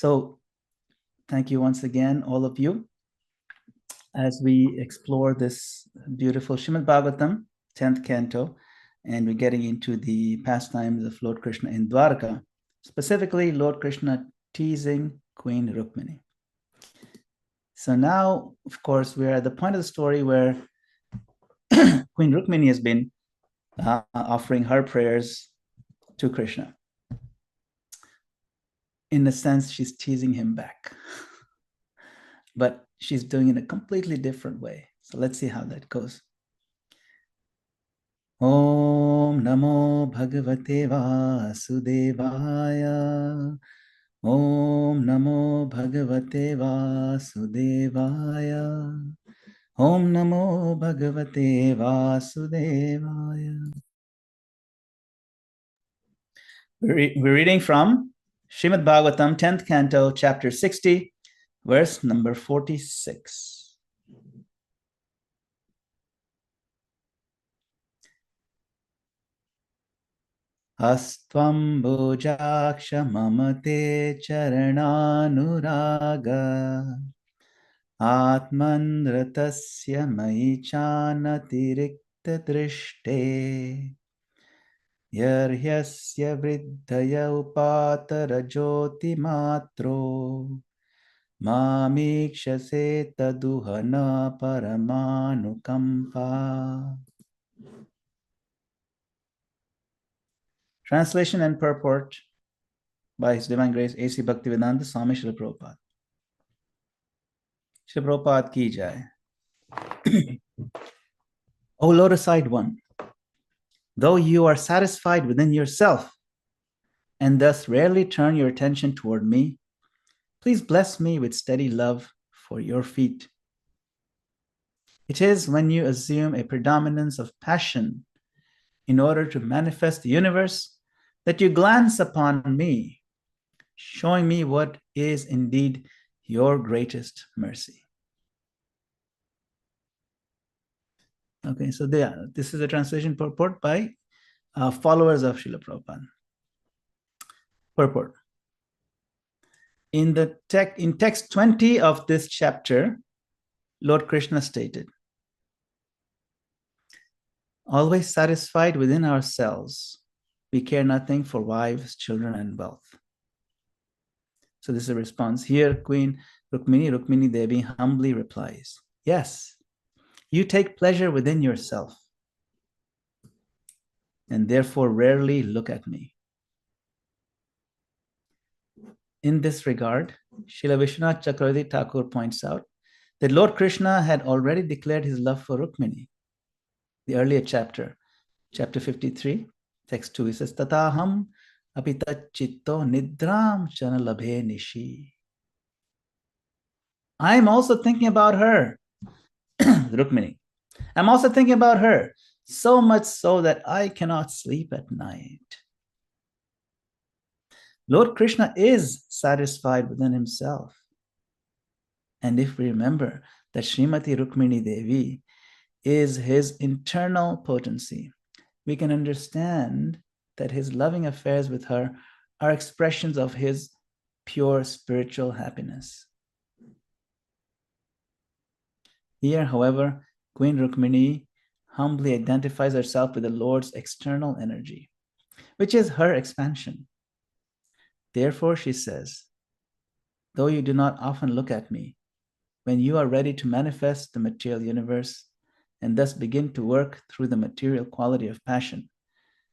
So thank you once again, all of you, as we explore this beautiful Srimad Bhagavatam, 10th canto, and we're getting into the pastimes of Lord Krishna in Dwarka, specifically Lord Krishna teasing Queen Rukmini. So now, of course, we're at the point of the story where Queen Rukmini has been offering her prayers to Krishna. In a sense, she's teasing him back, but she's doing it in a completely different way. So let's see how that goes. Om Namo Bhagavate Vasudevaya. Om Namo Bhagavate Vasudevaya. Om Namo Bhagavate Vasudevaya. We're reading from Srimad Bhagavatam, 10th canto, chapter 60, verse number 46. Astvam bhujaksha mamate charananuraga atmandratasya mai chanatirikta drishte yarhyasya vriddhaya upatara jyoti matro mamikshase taduhana paramanukampa. Translation and purport by His Divine Grace A.C. Bhaktivedanta Swami Srila Prabhupada. Srila Prabhupada ki jai. O lotus-eyed one, though you are satisfied within yourself and thus rarely turn your attention toward me, please bless me with steady love for your feet. It is when you assume a predominance of passion in order to manifest the universe that you glance upon me, showing me what is indeed your greatest mercy. Okay, so this is a translation purport by followers of Srila Prabhupada. Purport. In text 20 of this chapter, Lord Krishna stated, always satisfied within ourselves, we care nothing for wives, children, and wealth. So this is a response. Here, Queen Rukmini Devi humbly replies, yes, you take pleasure within yourself and therefore rarely look at me. In this regard, Srila Vishwanath Chakravarti Thakur points out that Lord Krishna had already declared his love for Rukmini. The earlier chapter 53, text 2, he says, Tataham apitachitto nidram chanalabhe nishi. I'm also thinking about her, Rukmini. I'm also thinking about her, so much so that I cannot sleep at night. Lord Krishna is satisfied within himself. And if we remember that Srimati Rukmini Devi is his internal potency, we can understand that his loving affairs with her are expressions of his pure spiritual happiness. Here, however, Queen Rukmini humbly identifies herself with the Lord's external energy, which is her expansion. Therefore, she says, though you do not often look at me, when you are ready to manifest the material universe and thus begin to work through the material quality of passion,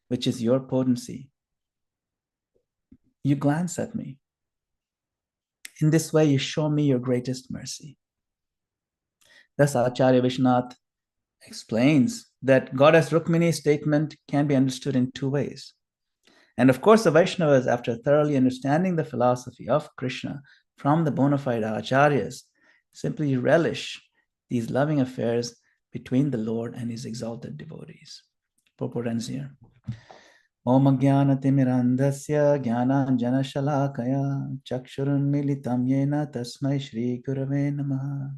which is your potency, you glance at me. In this way, you show me your greatest mercy. Thus, Acharya Vishwanath explains that Goddess Rukmini's statement can be understood in two ways. And of course, the Vaishnavas, after thoroughly understanding the philosophy of Krishna from the bona fide acharyas, simply relish these loving affairs between the Lord and his exalted devotees. Purport ends here. Om Jnana Timirandasya Jnananjana Shalakaya Chakshurun Militam Yena Tasmai Shri Gurave Namaha.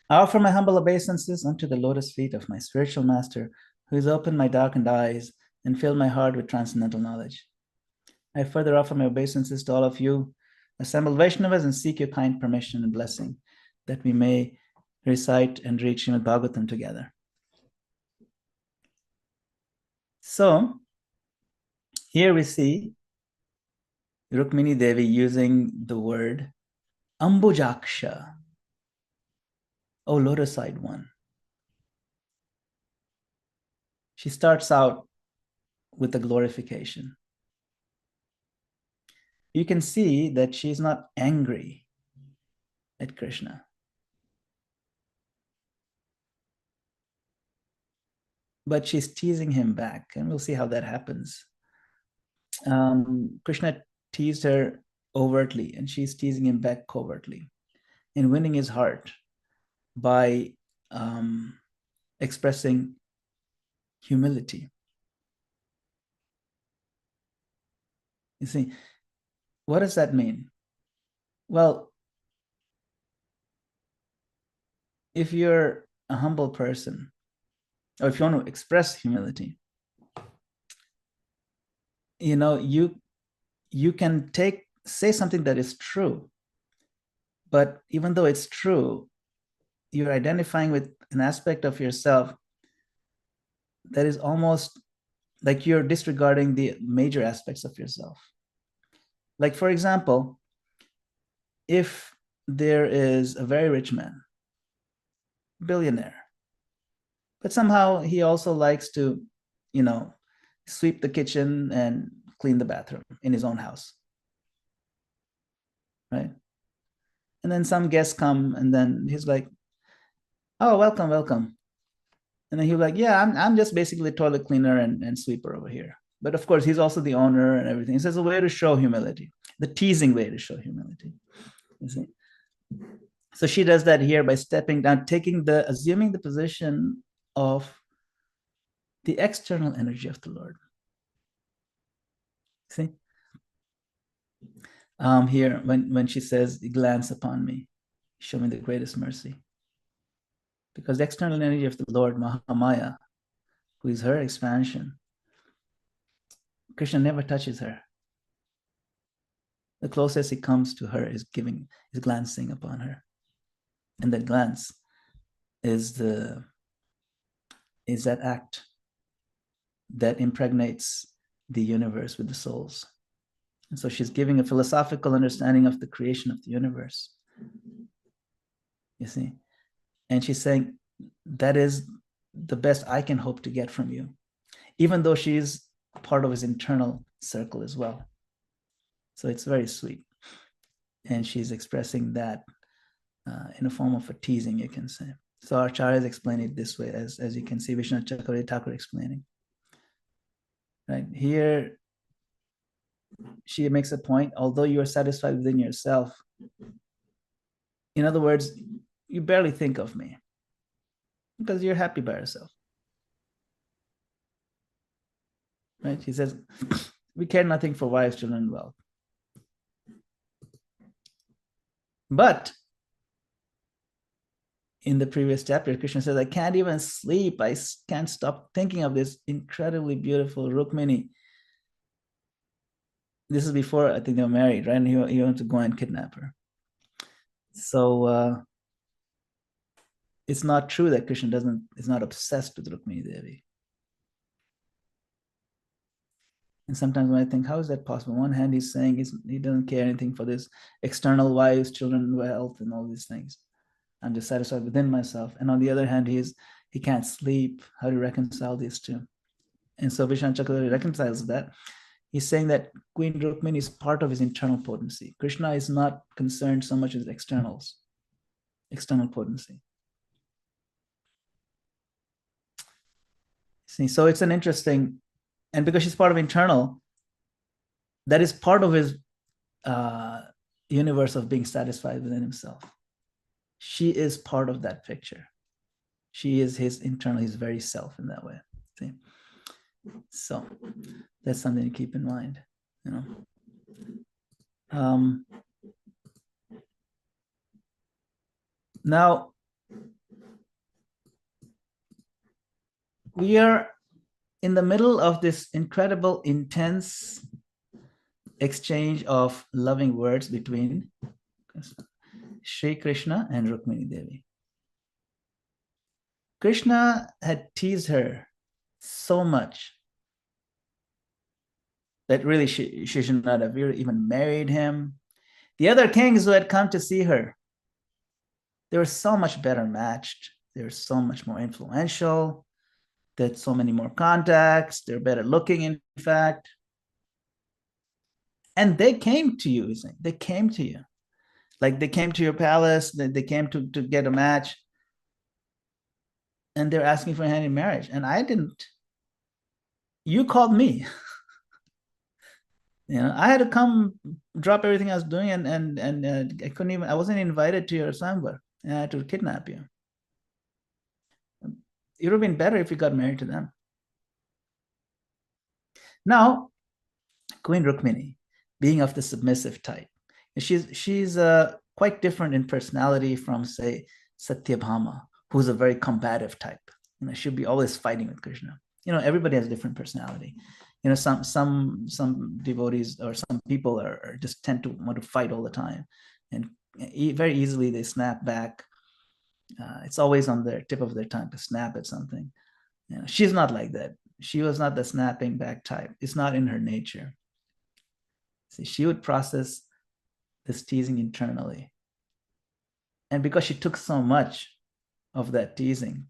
I offer my humble obeisances unto the lotus feet of my spiritual master, who has opened my darkened eyes and filled my heart with transcendental knowledge. I further offer my obeisances to all of you, assembled Vaishnavas, and seek your kind permission and blessing that we may recite and read Srimad Bhagavatam together. So, here we see Rukmini Devi using the word Ambujaksha, O lotus-eyed one. She starts out with the glorification. You can see that she's not angry at Krishna. But she's teasing him back, and we'll see how that happens. Krishna teased her overtly, and she's teasing him back covertly, and winning his heart by expressing humility. You see, what does that mean? Well, if you're a humble person, or if you want to express humility, you can say something that is true, but even though it's true, you're identifying with an aspect of yourself that is almost like you're disregarding the major aspects of yourself. Like, for example, if there is a very rich man, billionaire, but somehow he also likes to, sweep the kitchen and clean the bathroom in his own house, right? And then some guests come, and then he's like, "Oh, welcome, welcome." And then he'll be like, "Yeah, I'm just basically toilet cleaner and sweeper over here." But of course, he's also the owner and everything. So it's a way to show humility, the teasing way to show humility. You see? So she does that here by stepping down, assuming the position of the external energy of the Lord. See? Here, when she says, "Glance upon me, show me the greatest mercy." Because the external energy of the Lord, Mahamaya, who is her expansion, Krishna never touches her. The closest he comes to her is glancing upon her. And that glance is that act that impregnates the universe with the souls. And so she's giving a philosophical understanding of the creation of the universe. You see? And she's saying, that is the best I can hope to get from you, even though she's part of his internal circle as well. So it's very sweet. And she's expressing that in a form of a teasing, you can say. So our acharyas explain it this way, as you can see Vishwanath Chakravarti Thakur explaining. Right here, she makes a point, although you are satisfied within yourself, in other words, you barely think of me because you're happy by yourself. Right? He says, we care nothing for wives, children, and wealth. But in the previous chapter, Krishna says, I can't even sleep. I can't stop thinking of this incredibly beautiful Rukmini. This is before, I think, they were married, right? And he wanted to go and kidnap her. So it's not true that Krishna is not obsessed with Rukmini Devi. And sometimes when I think, how is that possible? On one hand, he's saying he doesn't care anything for this external wives, children, wealth, and all these things. I'm just satisfied within myself. And on the other hand, he can't sleep. How to reconcile these two? And so Vishwanath Chakravarti reconciles that. He's saying that Queen Rukmini is part of his internal potency. Krishna is not concerned so much with external potency. See, so it's an interesting, and because she's part of internal, that is part of his universe of being satisfied within himself. She is part of that picture. She is his internal, his very self in that way. See? So that's something to keep in mind, Now, we are in the middle of this incredible, intense exchange of loving words between Sri Krishna and Rukmini Devi. Krishna had teased her so much that really she should not have even married him. The other kings who had come to see her, they were so much better matched. They were so much more influential. They had so many more contacts. They're better looking, in fact. And they came to you. They came to you. Like they came to your palace. They came to get a match. And they're asking for a hand in marriage. And I didn't. You called me. I had to come drop everything I was doing, and I couldn't even. I wasn't invited to your sambar, and I had to kidnap you. It would have been better if you got married to them. Now, Queen Rukmini, being of the submissive type, she's quite different in personality from, say, Satyabhama, who's a very combative type. She'll be always fighting with Krishna. Everybody has a different personality. Some devotees or some people are just tend to want to fight all the time, and very easily they snap back. It's always on their tip of their tongue to snap at something. She's not like that. She was not the snapping back type. It's not in her nature. See, she would process this teasing internally, and because she took so much of that teasing,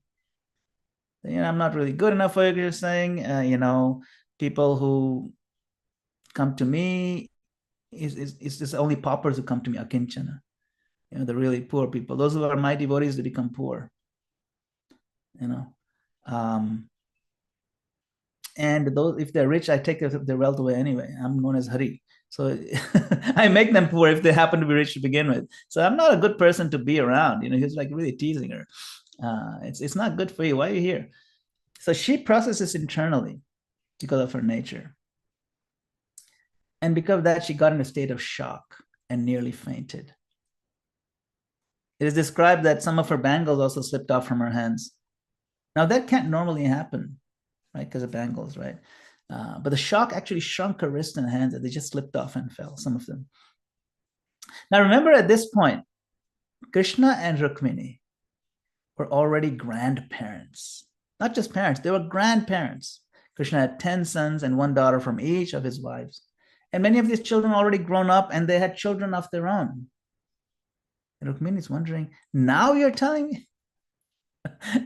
I'm not really good enough for you. You're saying, people who come to me it's just only paupers who come to me, akinchana. The really poor people, those who are my devotees, they become poor. And those, if they're rich, I take their wealth away anyway. I'm known as Hari. So I make them poor if they happen to be rich to begin with. So I'm not a good person to be around. He's like really teasing her. It's not good for you. Why are you here? So she processes internally because of her nature. And because of that, she got in a state of shock and nearly fainted. It is described that some of her bangles also slipped off from her hands. Now, that can't normally happen, right? Because of bangles, right? But the shock actually shrunk her wrists and hands, and they just slipped off and fell, some of them. Now, remember at this point, Krishna and Rukmini were already grandparents. Not just parents, they were grandparents. Krishna had 10 sons and 1 daughter from each of his wives. And many of these children already grown up, and they had children of their own. And Rukmini is wondering, now you're telling me,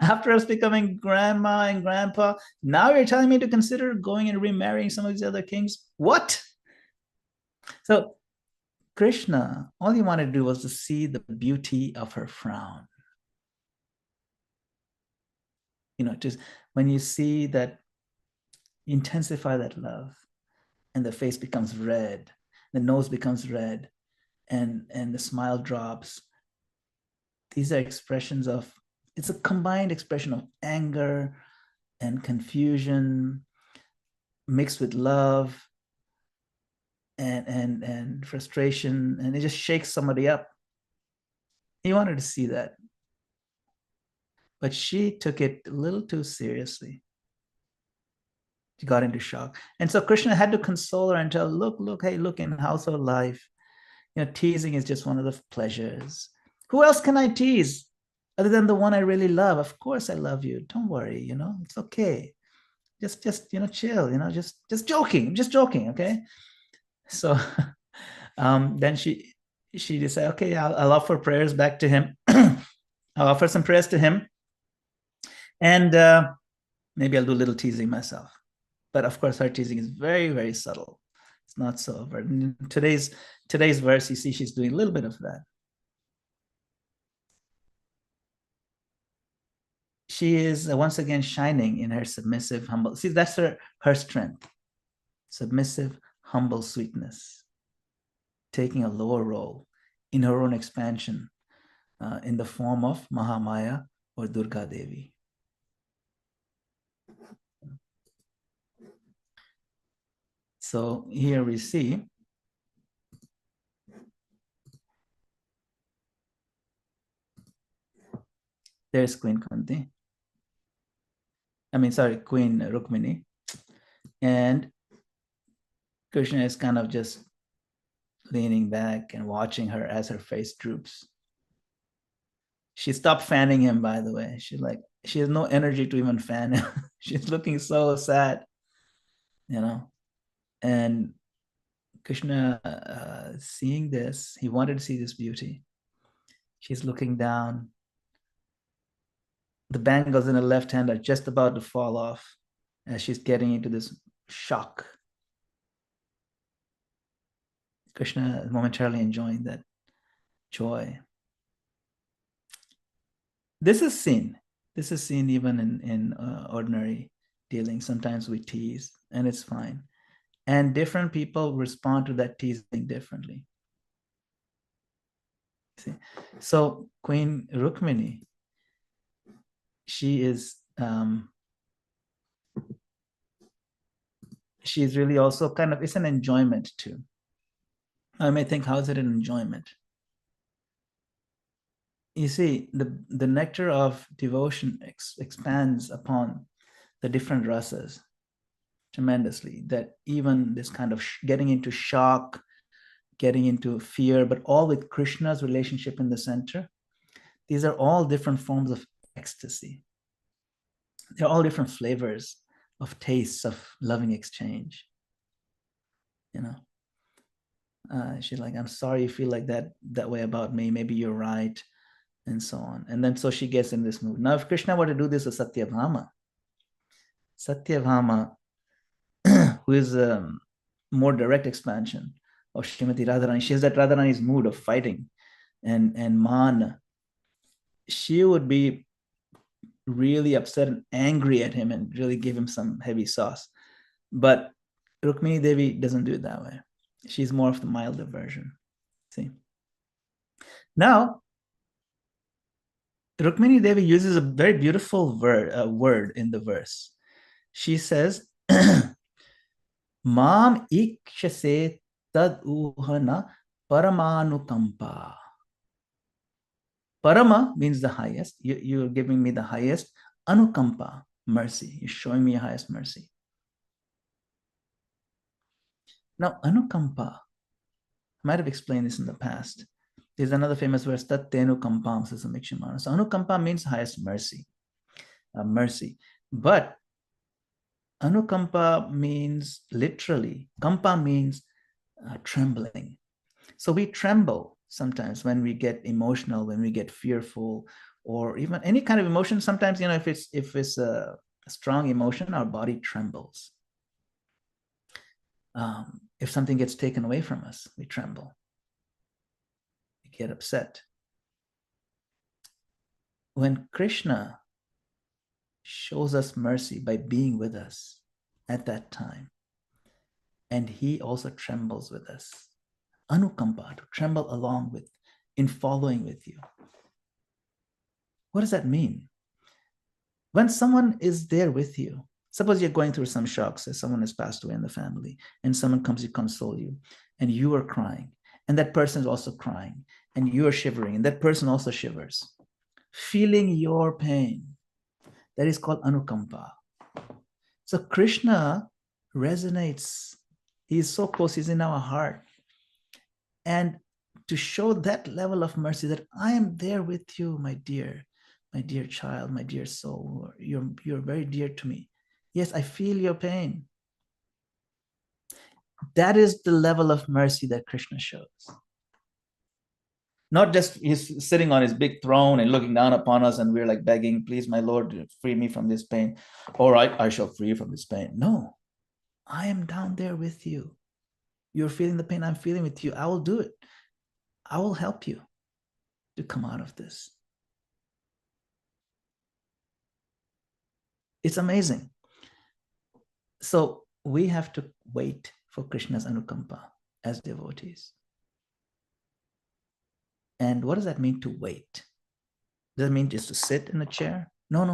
after us becoming grandma and grandpa, now you're telling me to consider going and remarrying some of these other kings? What? So Krishna, all he wanted to do was to see the beauty of her frown. Just when you see that, intensify that love, and the face becomes red, the nose becomes red, and the smile drops. These are expressions of, it's a combined expression of anger and confusion mixed with love and frustration, and it just shakes somebody up. He wanted to see that. But she took it a little too seriously. She got into shock. And so Krishna had to console her and tell, look, hey, look, in household life, teasing is just one of the pleasures. Who else can I tease other than the one I really love? Of course I love you. Don't worry, it's okay. Just chill, just joking. I'm just joking, okay? So then she decided, okay, I'll offer prayers back to him. I'll offer some prayers to him. And maybe I'll do a little teasing myself. But of course, her teasing is very, very subtle. It's not so overt. In today's verse, you see she's doing a little bit of that. She is once again shining in her submissive, humble. See, that's her strength. Submissive, humble sweetness. Taking a lower role in her own expansion in the form of Mahamaya or Durga Devi. So here we see there's Queen Kunti. Queen Rukmini. And Krishna is kind of just leaning back and watching her as her face droops. She stopped fanning him, by the way. She has no energy to even fan him. She's looking so sad, you know. And Krishna, seeing this, he wanted to see this beauty. She's looking down. The bangles in her left hand are just about to fall off as she's getting into this shock. Krishna is momentarily enjoying that joy. This is seen. This is seen even in ordinary dealing. Sometimes we tease, and it's fine. And different people respond to that teasing differently. See? So Queen Rukmini, she's really also kind of, it's an enjoyment too. I may think, how is it an enjoyment? You see, the nectar of devotion expands upon the different rasas tremendously, that even this kind of getting into shock, getting into fear, but all with Krishna's relationship in the center, these are all different forms of ecstasy. They're all different flavors of tastes of loving exchange. You know, she's like, I'm sorry you feel like that way about me. Maybe you're right, and so on. And then so she gets in this mood. Now, if Krishna were to do this with Satyabhama, who is a more direct expansion of Srimati Radharani, she has that Radharani's mood of fighting and man. She would be really upset and angry at him and really give him some heavy sauce. But Rukmini Devi doesn't do it that way. She's more of the milder version. See? Now, Rukmini Devi uses a very beautiful word in the verse. She says, Mam ikshase tad uhana paramanukampa. Parama means the highest. You're giving me the highest. Anukampa, mercy. You're showing me your highest mercy. Now, anukampa, I might have explained this in the past. There's another famous verse, Tat tenu kampam sasamikshimana. So anukampa means highest mercy. Mercy. But anukampa means literally, kampa means trembling. So we tremble sometimes when we get emotional, when we get fearful, or even any kind of emotion. Sometimes, you know, if it's a strong emotion, our body trembles. If something gets taken away from us, we tremble. We get upset. When Krishna shows us mercy by being with us at that time, and he also trembles with us, anukampa, to tremble along with, in following with you. What does that mean? When someone is there with you, suppose you're going through some shocks, as someone has passed away in the family, and someone comes to console you, and you are crying, and that person is also crying, and you are shivering, and that person also shivers, feeling your pain. That is called anukampa. So Krishna resonates. He is so close, he's in our heart. And to show that level of mercy, that I am there with you, my dear child, my dear soul, you're very dear to me. Yes, I feel your pain. That is the level of mercy that Krishna shows. Not just he's sitting on his big throne and looking down upon us, and we're like begging, please, my Lord, free me from this pain. All right, I shall free you from this pain. No, I am down there with you. You're feeling the pain I'm feeling with you. I will do it. I will help you to come out of this. It's amazing. So we have to wait for Krishna's anukampa as devotees. And what does that mean, to wait? Does it mean just to sit in a chair? No.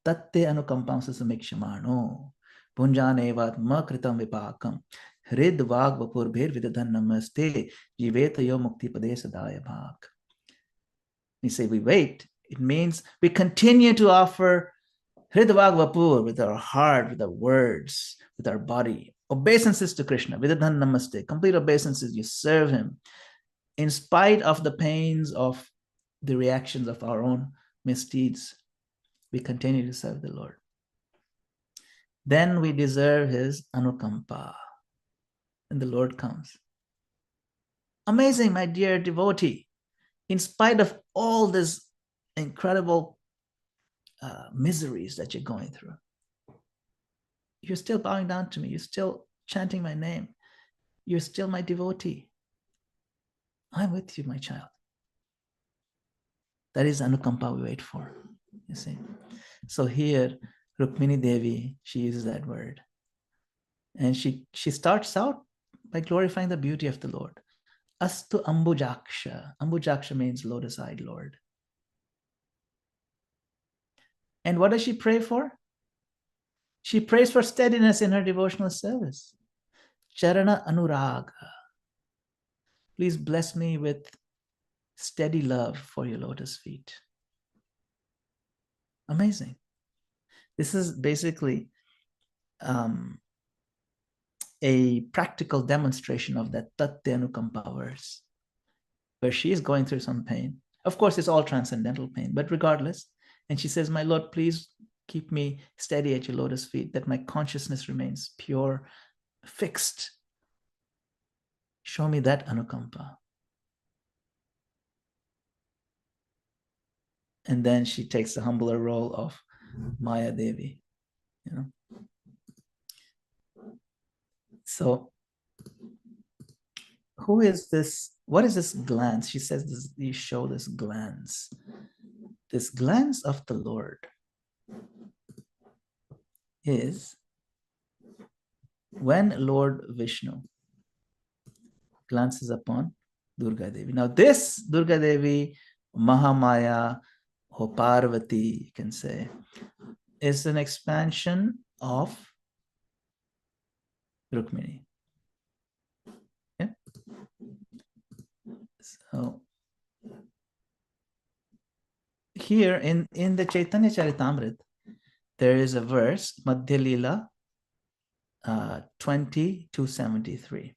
Tatte anukampam sasamikshama. No. Punjanevat makritam vipakam. Hrid vag vapur bhir vidadan namaste. Jivetayo mukti pade sadaya bhak. We say we wait. It means we continue to offer Hrid vag vapur with our heart, with our words, with our body. Obeisances to Krishna, Vidadhan Namaste, complete obeisances, you serve him in spite of the pains of the reactions of our own misdeeds. We continue to serve the Lord. Then we deserve his anukampa. And the Lord comes. Amazing, my dear devotee. In spite of all this incredible miseries that you're going through, you're still bowing down to me. You're still chanting my name. You're still my devotee. I'm with you, my child. That is anukampa we wait for, you see. So here, Rukmini Devi, she uses that word. And she starts out by glorifying the beauty of the Lord. Astu Ambujaksha. Ambujaksha means lotus-eyed Lord. And what does she pray for? She prays for steadiness in her devotional service. Charana Anuraga. Please bless me with steady love for your lotus feet. Amazing. This is basically a practical demonstration of that Tatyanukampa verse, where she is going through some pain. Of course, it's all transcendental pain, but regardless. And she says, my Lord, please keep me steady at your lotus feet, that my consciousness remains pure, fixed. Show me that anukampa. And then she takes the humbler role of Maya Devi, you know. So who is this? What is this glance? She says this, you show this glance. This glance of the Lord is when Lord Vishnu glances upon Durga Devi. Now this Durga Devi, Mahamaya, or Parvati, you can say, is an expansion of Rukmini. Yeah? So here in the Chaitanya Charitamrita, there is a verse, Madhya Lila 20-73.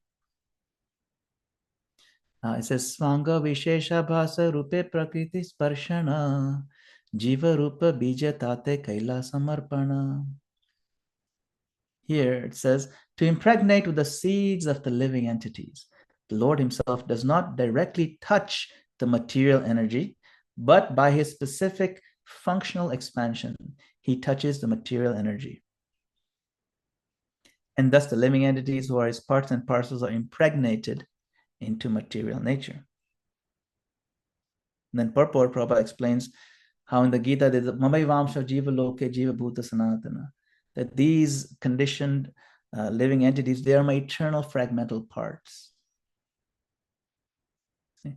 It says, Svanga Vishesha Bhasa Rupe Prakriti Sparshana Jiva Rupa Bija Tate Kaila Samarpana. Here it says, to impregnate with the seeds of the living entities. The Lord himself does not directly touch the material energy, but by his specific functional expansion, he touches the material energy. And thus the living entities who are his parts and parcels are impregnated into material nature. And then purport, Prabhupada explains how in the Gita there's Mamai Vamsha Jiva Loke Jiva Bhuta Sanatana, that these conditioned living entities, they are my eternal fragmental parts. See?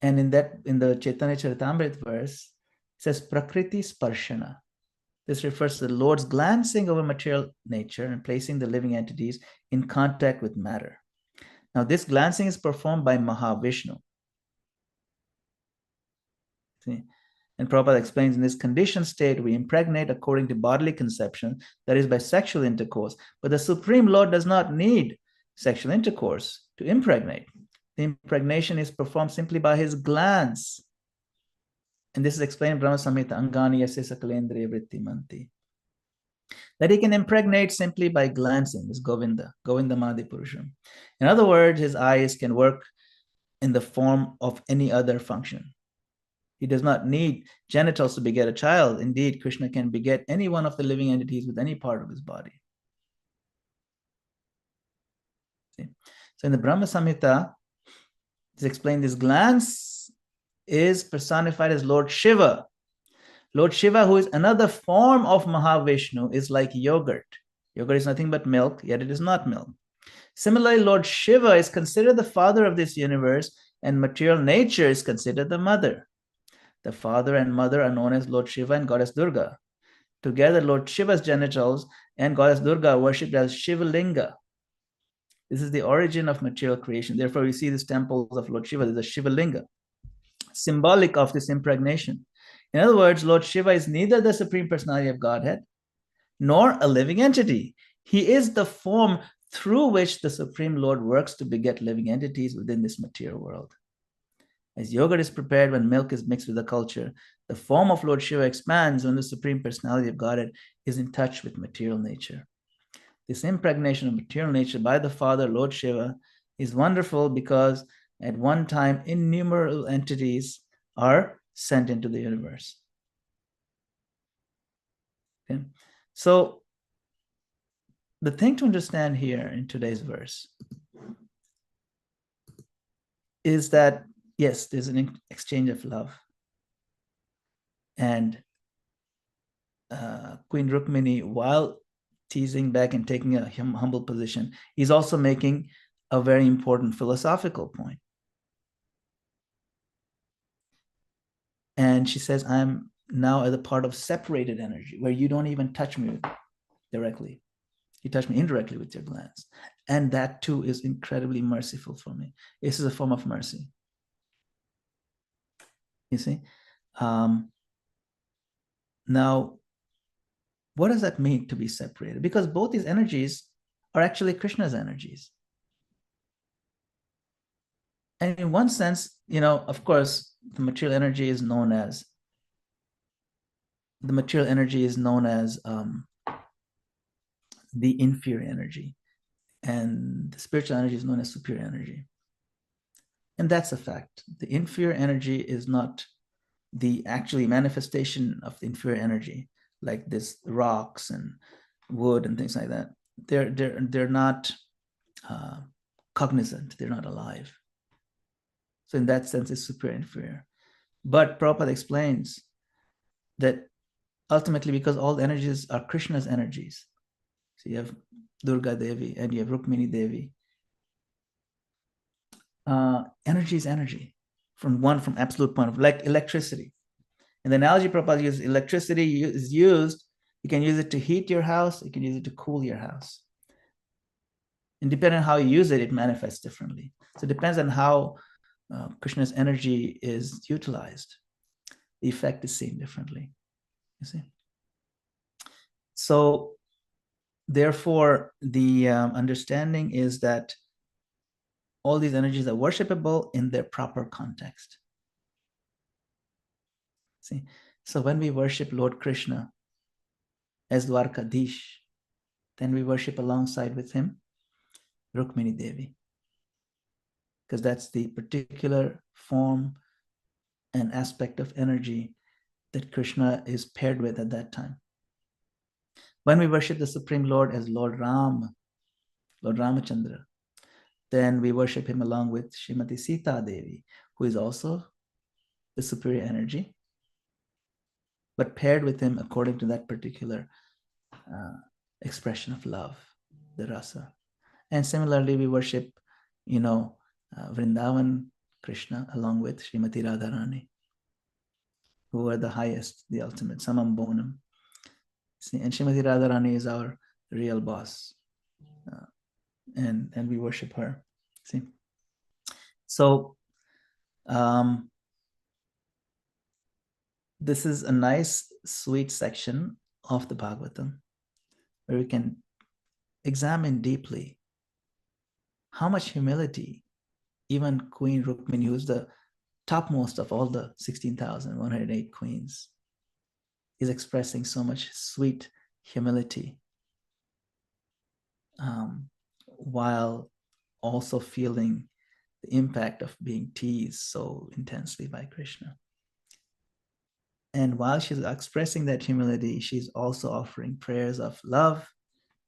And in the Chaitanya Charitamrita verse, it says Prakriti Sparshana. This refers to the Lord's glancing over material nature and placing the living entities in contact with matter. Now, this glancing is performed by Mahavishnu. See? And Prabhupada explains, in this conditioned state, we impregnate according to bodily conception, that is by sexual intercourse. But the Supreme Lord does not need sexual intercourse to impregnate. The impregnation is performed simply by his glance. And this is explained in Brahma Samhita, Angani Yasya Sakalendriya Vritti Manti. That he can impregnate simply by glancing, is Govinda, Govinda Madi Purusham. In other words, his eyes can work in the form of any other function. He does not need genitals to beget a child. Indeed, Krishna can beget any one of the living entities with any part of his body. See? So in the Brahma Samhita, it's explained this glance is personified as Lord Shiva. Lord Shiva, who is another form of Mahavishnu, is like yogurt. Yogurt is nothing but milk, yet it is not milk. Similarly, Lord Shiva is considered the father of this universe, and material nature is considered the mother. The father and mother are known as Lord Shiva and Goddess Durga. Together, Lord Shiva's genitals and Goddess Durga are worshipped as Shiva Linga. This is the origin of material creation. Therefore, we see these temples of Lord Shiva, there's a Shiva Linga, symbolic of this impregnation. In other words, Lord Shiva is neither the Supreme Personality of Godhead nor a living entity. He is the form through which the Supreme Lord works to beget living entities within this material world. As yogurt is prepared when milk is mixed with the culture, the form of Lord Shiva expands when the Supreme Personality of Godhead is in touch with material nature. This impregnation of material nature by the Father, Lord Shiva, is wonderful because at one time innumerable entities are sent into the universe. Okay? So the thing to understand here in today's verse is that, yes, there's an exchange of love. And Queen Rukmini, while teasing back and taking a humble position, he's also making a very important philosophical point. And she says, I'm now as a part of separated energy, where you don't even touch me directly. You touch me indirectly with your glance. And that too is incredibly merciful for me. This is a form of mercy. You see? Now, what does that mean to be separated? Because both these energies are actually Krishna's energies. And in one sense, of course, the material energy is known as the inferior energy, and the spiritual energy is known as superior energy. And that's a fact. The inferior energy is not the actually manifestation of the inferior energy, like this rocks and wood and things like that. They're not cognizant. They're not alive. So in that sense, it's superior inferior. But Prabhupada explains that ultimately, because all the energies are Krishna's energies, so you have Durga Devi and you have Rukmini Devi. Energy is energy from absolute point of, like electricity. And the analogy Prabhupada uses, electricity is used, you can use it to heat your house, you can use it to cool your house. And depending on how you use it, it manifests differently. So it depends on how Krishna's energy is utilized. The effect is seen differently, you see. So therefore, the understanding is that all these energies are worshipable in their proper context. See, so when we worship Lord Krishna as Dwarkadish, then we worship alongside with him Rukmini Devi, because that's the particular form and aspect of energy that Krishna is paired with at that time. When we worship the Supreme Lord as Lord Ram, Lord Ramachandra, then we worship him along with Srimati Sita Devi, who is also the superior energy, but paired with him according to that particular expression of love, the rasa. And similarly, we worship, Vrindavan Krishna along with Srimati Radharani, who are the highest, the ultimate, Samam Bonam. And Srimati Radharani is our real boss. And we worship her. See? So this is a nice, sweet section of the Bhagavatam where we can examine deeply how much humility even Queen Rukmini, who's the topmost of all the 16,108 queens, is expressing so much sweet humility while also feeling the impact of being teased so intensely by Krishna. And while she's expressing that humility, she's also offering prayers of love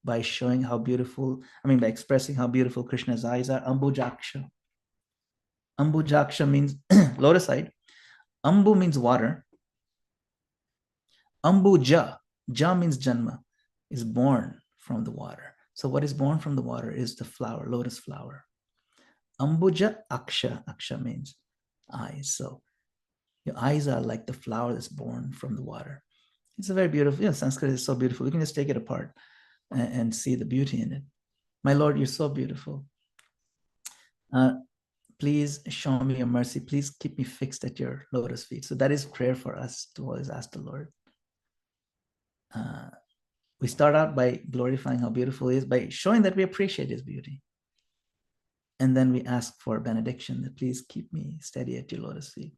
by showing how beautiful, by expressing how beautiful Krishna's eyes are. Ambujaksha. Ambujaksha means lotus-eyed. Ambu means water. Ambuja, ja means Janma, is born from the water. So what is born from the water is the flower, lotus flower. Ambuja Aksha, Aksha means eyes. So your eyes are like the flower that's born from the water. It's a very beautiful, Sanskrit is so beautiful. We can just take it apart and see the beauty in it. My Lord, you're so beautiful. Please show me your mercy. Please keep me fixed at your lotus feet. So that is prayer for us to always ask the Lord. we start out by glorifying how beautiful he is, by showing that we appreciate his beauty. And then we ask for benediction, that please keep me steady at your lotus feet.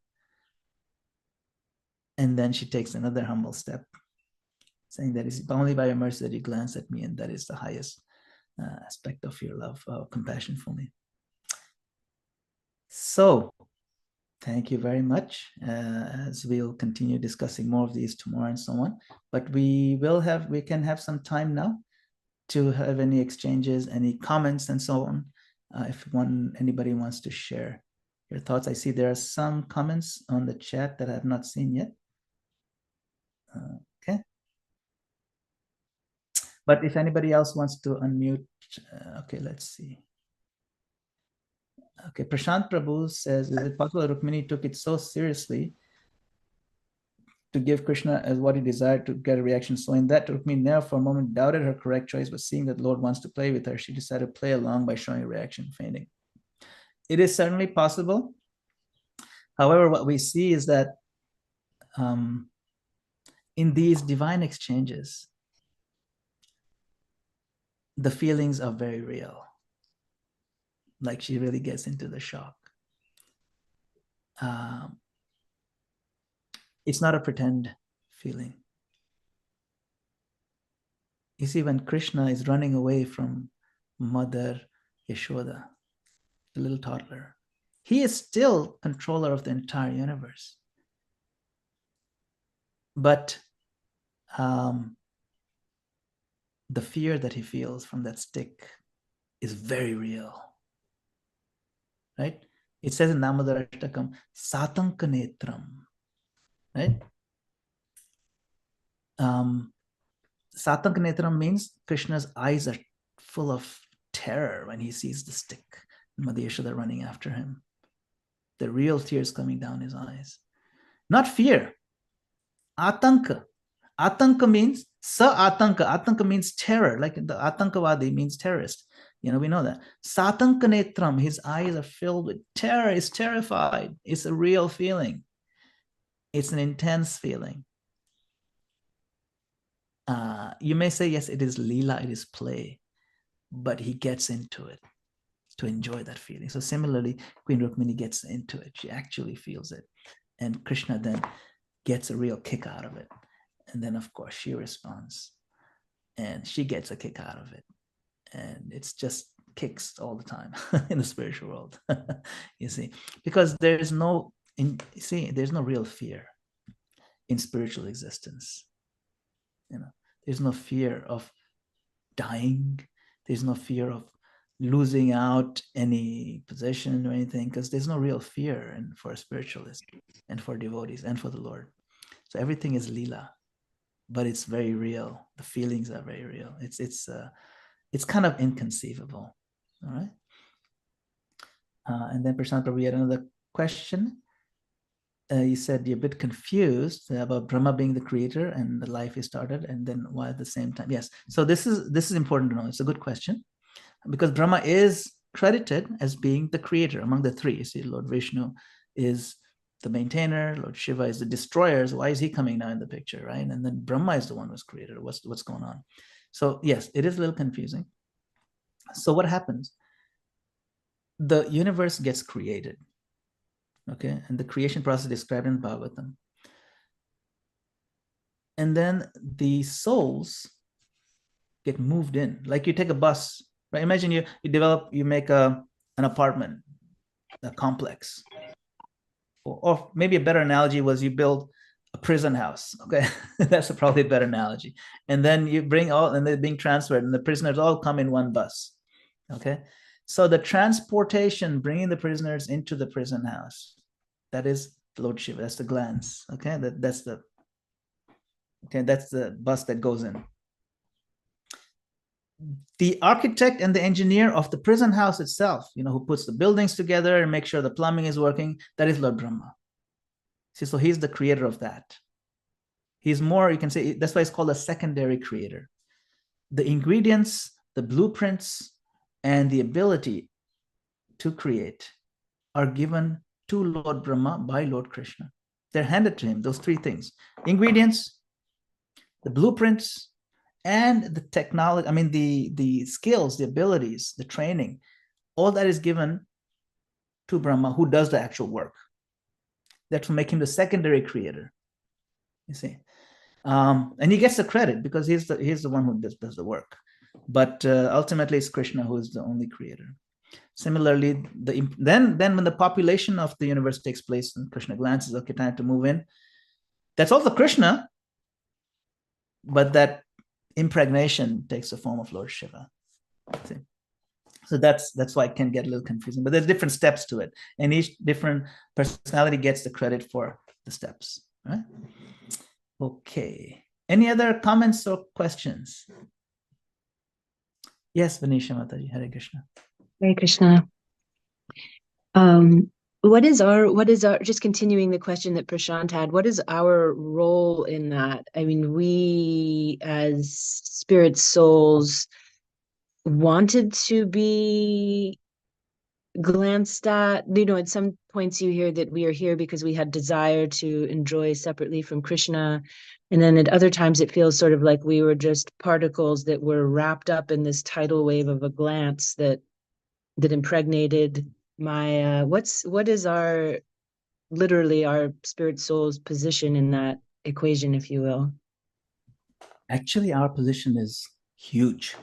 And then she takes another humble step, saying that it's only by your mercy that you glance at me, and that is the highest aspect of your love, compassion for me. So thank you very much, as we'll continue discussing more of these tomorrow and so on. But we can have some time now to have any exchanges, any comments and so on. If anybody wants to share your thoughts. I see there are some comments on the chat that I have not seen yet. Okay. But if anybody else wants to unmute, okay, let's see. Okay, Prashant Prabhu says, is it possible that Rukmini took it so seriously to give Krishna as what he desired to get a reaction? So in that, Rukmini never for a moment doubted her correct choice, but seeing that Lord wants to play with her, she decided to play along by showing a reaction, fainting. It is certainly possible. However, what we see is that in these divine exchanges, the feelings are very real. Like she really gets into the shock. It's not a pretend feeling. You see, when Krishna is running away from Mother Yashoda, the little toddler, he is still controller of the entire universe. But the fear that he feels from that stick is very real. Right? It says in Namadhara Ashtakam, Satanka Netram. Right? Satanka Netram means Krishna's eyes are full of terror when he sees the stick and Mother Yashoda running after him. The real tears coming down his eyes. Not fear. Atanka. Atanka means sa-atanka. Atanka means terror. Like the Atankavadi means terrorist. We know that. Satanka netram, his eyes are filled with terror. He's terrified. It's a real feeling. It's an intense feeling. You may say, yes, it is lila, it is play, but he gets into it to enjoy that feeling. So similarly, Queen Rukmini gets into it. She actually feels it. And Krishna then gets a real kick out of it. And then, of course, she responds. And she gets a kick out of it. And it's just kicks all the time in the spiritual world, you see. Because there's no real fear in spiritual existence. There's no fear of dying. There's no fear of losing out any possession or anything, because there's no real fear for a spiritualist and for devotees and for the Lord. So everything is lila, but it's very real. The feelings are very real. It's kind of inconceivable. All right. And then Prashant Prabhu had another question. You said you're a bit confused about Brahma being the creator and the life he started, and then why at the same time? Yes. So this is important to know. It's a good question, because Brahma is credited as being the creator among the three. You see, Lord Vishnu is the maintainer, Lord Shiva is the destroyer. So why is he coming now in the picture, right? And then Brahma is the one who's created. What's going on? So yes, it is a little confusing. So what happens? The universe gets created. Okay, and the creation process described in Bhagavatam. And then the souls get moved in. Like you take a bus, right? Imagine you make an apartment, a complex. Or maybe a better analogy was you build a prison house. Okay, that's probably a better analogy. And then you bring and they're being transferred, and the prisoners all come in one bus. Okay, so the transportation, bringing the prisoners into the prison house, that is Lord Shiva. That's the glance. Okay, that's the bus that goes in. The architect and the engineer of the prison house itself, who puts the buildings together and makes sure the plumbing is working, that is Lord Brahma. See, so he's the creator of that. He's more, you can say, that's why it's called a secondary creator. The ingredients, the blueprints, and the ability to create are given to Lord Brahma by Lord Krishna. They're handed to him, those three things: ingredients, the blueprints, and the technology, I mean, the skills, the abilities, the training, all that is given to Brahma, who does the actual work. That will make him the secondary creator. You see, and he gets the credit because he's the one who does the work. But ultimately, it's Krishna who is the only creator. Similarly, then when the population of the universe takes place, and Krishna glances, okay, time to move in. That's also Krishna, but that impregnation takes the form of Lord Shiva. See? So that's why it can get a little confusing. But there's different steps to it, and each different personality gets the credit for the steps. Right? Okay. Any other comments or questions? Yes, Vanisha Mataji, Hare Krishna. Hare Krishna. What is our, just continuing the question that Prashant had, what is our role in that? I mean, we as spirit souls wanted to be glanced at, at some points you hear that we are here because we had desire to enjoy separately from Krishna. And then at other times it feels sort of like we were just particles that were wrapped up in this tidal wave of a glance that impregnated my what is our literally our spirit soul's position in that equation, if you will? Actually, our position is huge.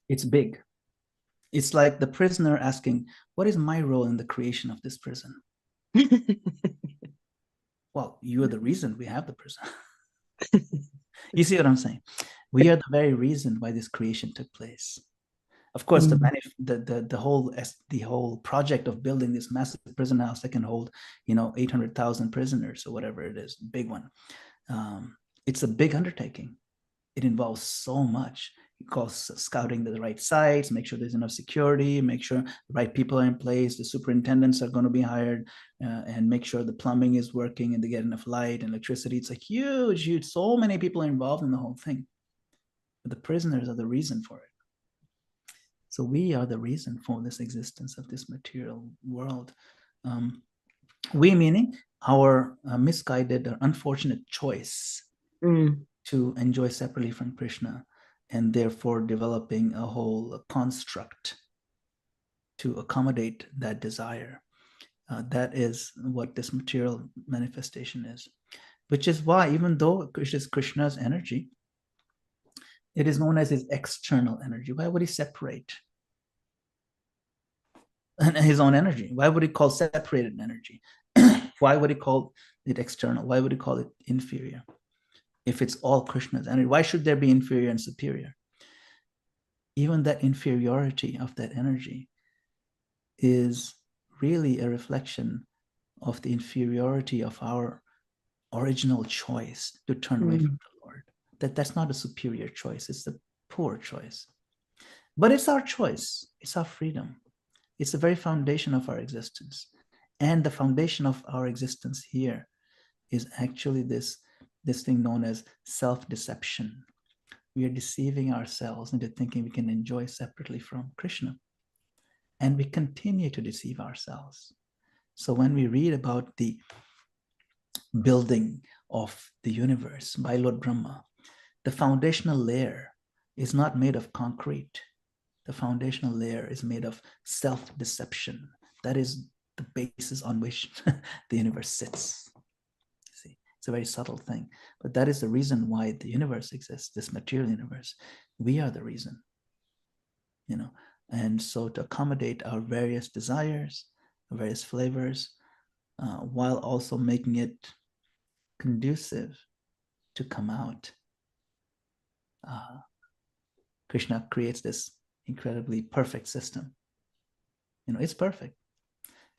It's big. It's like the prisoner asking, what is my role in the creation of this prison? Well, you are the reason we have the prison. You see what I'm saying? We are the very reason why this creation took place. Of course, the whole project of building this massive prison house that can hold 800,000 prisoners or whatever it is, big one. It's a big undertaking. It involves so much. It calls scouting the right sites, make sure there's enough security, make sure the right people are in place, the superintendents are going to be hired, and make sure the plumbing is working and they get enough light and electricity. It's a huge, so many people are involved in the whole thing. But the prisoners are the reason for it. So we are the reason for this existence of this material world. We meaning our misguided or unfortunate choice to enjoy separately from Krishna, and therefore developing a whole construct to accommodate that desire. That is what this material manifestation is, which is why even though it is Krishna's energy, it is known as his external energy. Why would he separate his own energy? Why would he call separated energy? Why would he call it external? Why would he call it inferior? If it's all Krishna's energy, why should there be inferior and superior? Even that inferiority of that energy is really a reflection of the inferiority of our original choice to turn away from the Lord. That's not a superior choice, it's a poor choice. But it's our choice, it's our freedom. It's the very foundation of our existence. And the foundation of our existence here is actually this thing known as self-deception. We are deceiving ourselves into thinking we can enjoy separately from Krishna. And we continue to deceive ourselves. So when we read about the building of the universe by Lord Brahma, the foundational layer is not made of concrete. The foundational layer is made of self-deception. That is the basis on which the universe sits. See, it's a very subtle thing, but that is the reason why the universe exists, this material universe. We are the reason, and so to accommodate our various desires, various flavors, while also making it conducive to come out, Krishna creates this incredibly perfect system. It's perfect.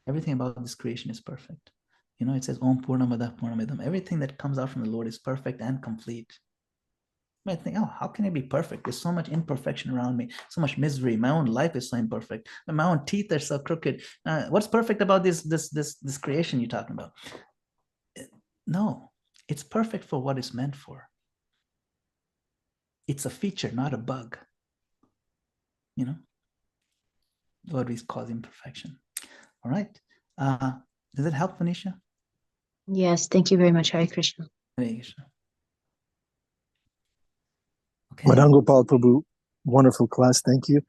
Everything about this creation is perfect. It says Om Purnamada Purnamidam. Everything that comes out from the Lord is perfect and complete. You might think, oh, how can it be perfect? There's so much imperfection around me, so much misery. My own life is so imperfect. My own teeth are so crooked. What's perfect about this creation you're talking about? No, it's perfect for what it's meant for. It's a feature, not a bug. What we call imperfection. All right. Does it help, Vanisha? Yes, thank you very much. Hare Krishna. Hare Krishna. Okay. Madana-gopāla Prabhu, wonderful class. Thank you.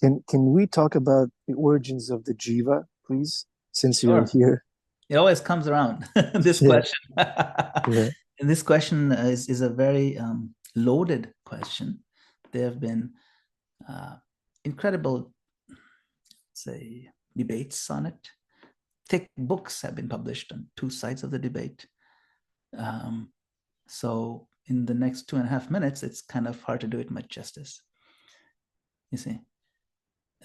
Can we talk about the origins of the jiva, please, since you're here? It always comes around, this question. Yeah. And this question is a very loaded question. There have been incredible, say, debates on it. Thick books have been published on two sides of the debate. So in the next 2.5 minutes, it's kind of hard to do it much justice. You see,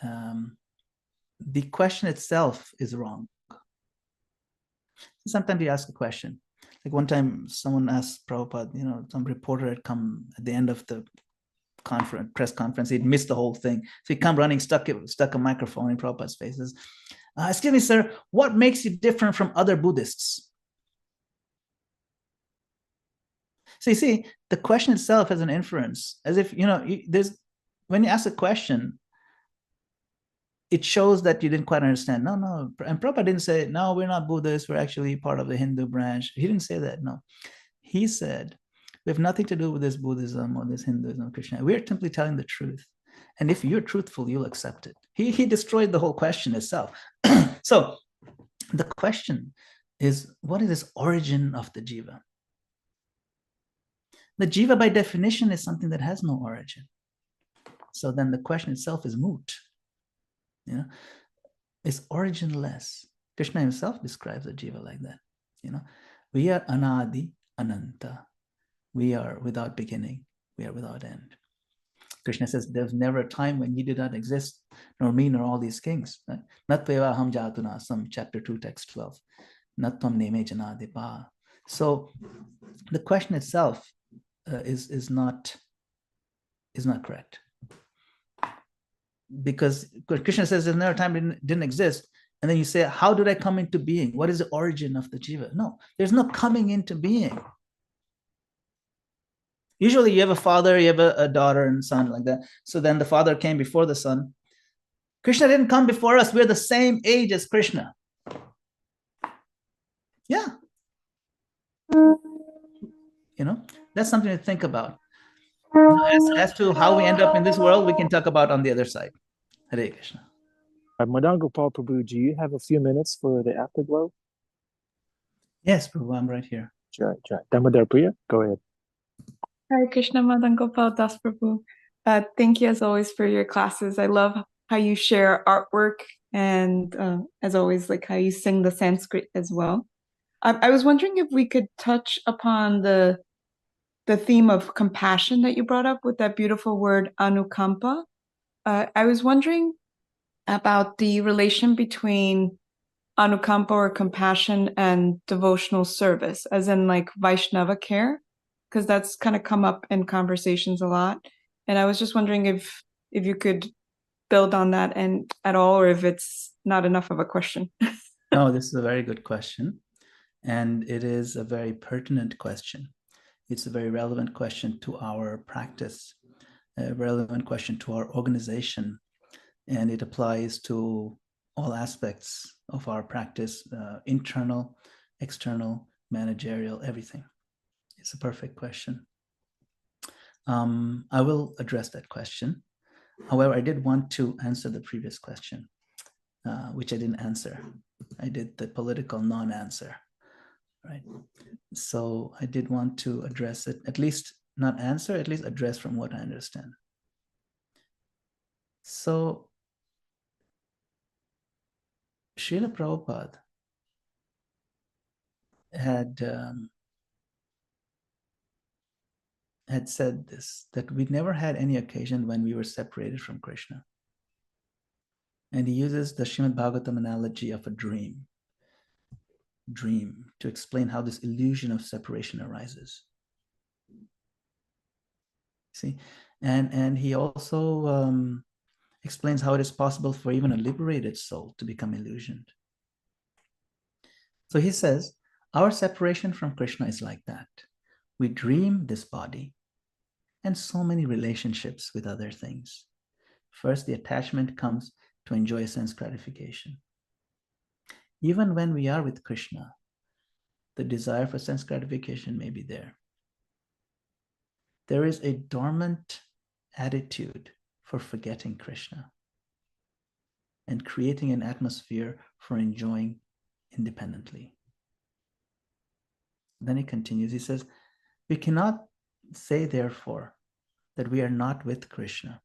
the question itself is wrong. Sometimes you ask a question. Like one time someone asked Prabhupada, some reporter had come at the end of the press conference, he'd missed the whole thing. So he'd come running, stuck a microphone in Prabhupada's faces. Excuse me, sir, what makes you different from other Buddhists? So you see, the question itself has an inference, as if, when you ask a question, it shows that you didn't quite understand. No. And Prabhupada didn't say, no, we're not Buddhists, we're actually part of the Hindu branch. He didn't say that, no. He said, we have nothing to do with this Buddhism or this Hinduism or Krishna. We're simply telling the truth. And if you're truthful, you'll accept it. He destroyed the whole question itself. So the question is, what is this origin of the jiva? The jiva, by definition, is something that has no origin. So then the question itself is moot. It's originless. Krishna himself describes a jiva like that. We are anadi, ananta. We are without beginning. We are without end. Krishna says, there's never a time when ye did not exist, nor me, nor all these kings. Natveva ham jatuna, some chapter 2, text 12. Natvam neme janadipa. So the question itself is not correct. Because Krishna says there's never a time it didn't exist. And then you say, how did I come into being? What is the origin of the jiva? No, there's no coming into being. Usually you have a father, you have a daughter and son like that. So then the father came before the son. Krishna didn't come before us. We're the same age as Krishna. Yeah. That's something to think about. As to how we end up in this world, we can talk about on the other side. Hare Krishna. Madana-gopāla Prabhu, do you have a few minutes for the afterglow? Yes, Prabhu, I'm right here. Sure. Damodar Priya, go ahead. Hare Krishna, Madana-gopāla Das Prabhu. Thank you as always for your classes. I love how you share artwork and as always, like how you sing the Sanskrit as well. I was wondering if we could touch upon the theme of compassion that you brought up with that beautiful word anukampa. I was wondering about the relation between anukampa or compassion and devotional service, as in like Vaishnava care, because that's kind of come up in conversations a lot. And I was just wondering if you could build on that and at all, or if it's not enough of a question. No, this is a very good question. And it is a very pertinent question. It's a very relevant question to our practice, a relevant question to our organization. And it applies to all aspects of our practice, internal, external, managerial, everything. It's a perfect question. I will address that question. However, I did want to answer the previous question, which I didn't answer. I did the political non-answer, right? So I did want to address it, at least not answer, at least address from what I understand. So Srila Prabhupada had said this, that we never had any occasion when we were separated from Krishna. And he uses the Srimad Bhagavatam analogy of a dream to explain how this illusion of separation arises. See, and he also explains how it is possible for even a liberated soul to become illusioned. So he says, our separation from Krishna is like that. We dream this body and so many relationships with other things. First, the attachment comes to enjoy sense gratification. Even when we are with Krishna, the desire for sense gratification may be there. There is a dormant attitude for forgetting Krishna and creating an atmosphere for enjoying independently. Then he continues, he says, we cannot say, therefore, that we are not with Krishna.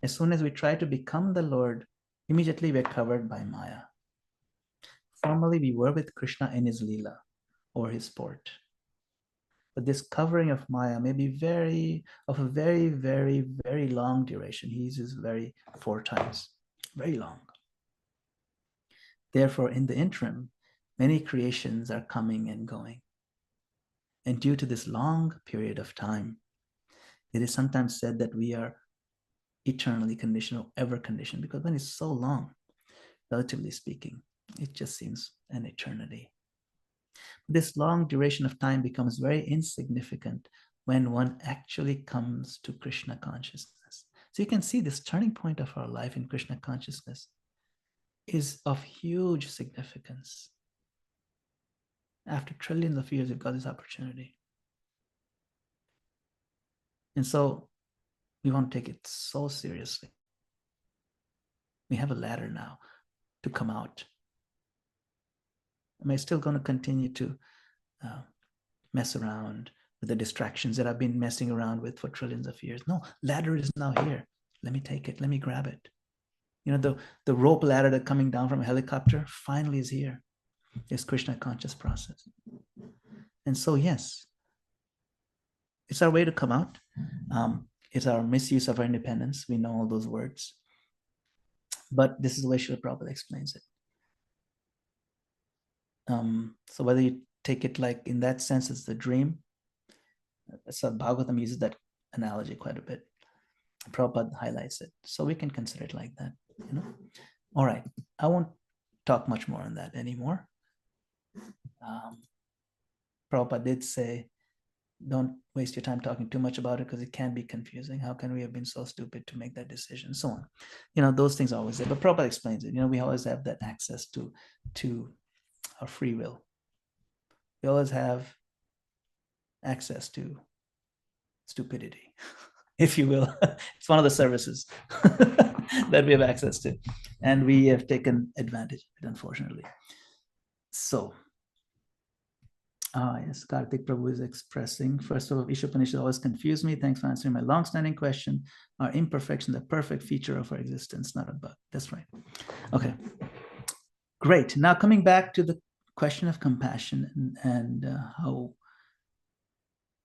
As soon as we try to become the Lord, immediately we are covered by Maya. Formerly, we were with Krishna in his Leela or his sport. But this covering of Maya may be of a very, very, very long duration. He uses 4 times, very long. Therefore, in the interim, many creations are coming and going. And due to this long period of time, it is sometimes said that we are eternally conditioned or ever conditioned, because when it's so long, relatively speaking, it just seems an eternity. This long duration of time becomes very insignificant when one actually comes to Krishna consciousness. So you can see this turning point of our life in Krishna consciousness is of huge significance. After trillions of years, we've got this opportunity. And so we want to take it so seriously. We have a ladder now to come out. Am I still going to continue to mess around with the distractions that I've been messing around with for trillions of years? No, ladder is now here. Let me take it. Let me grab it. You know, the rope ladder that coming down from a helicopter finally is here. It's Krishna conscious process. And so, yes, it's our way to come out. It's our misuse of our independence. We know all those words. But this is the way Srila Prabhupada explains it. So whether you take it like in that sense, it's the dream. So Bhagavatam uses that analogy quite a bit. Prabhupada highlights it. So we can consider it like that. You know? All right. I won't talk much more on that anymore. Prabhupada did say, don't waste your time talking too much about it because it can be confusing. How can we have been so stupid to make that decision? So on. You know, those things are always there. But Prabhupada explains it. You know, we always have that access to our free will. We always have access to stupidity, if you will. It's one of the services that we have access to. And we have taken advantage of it, unfortunately. So, yes, Karthik Prabhu is expressing, first of all, Ishopanishad always confused me. Thanks for answering my long-standing question. Are imperfections a perfect feature of our existence, not a bug? That's right. Okay, great. Now coming back to the question of compassion and how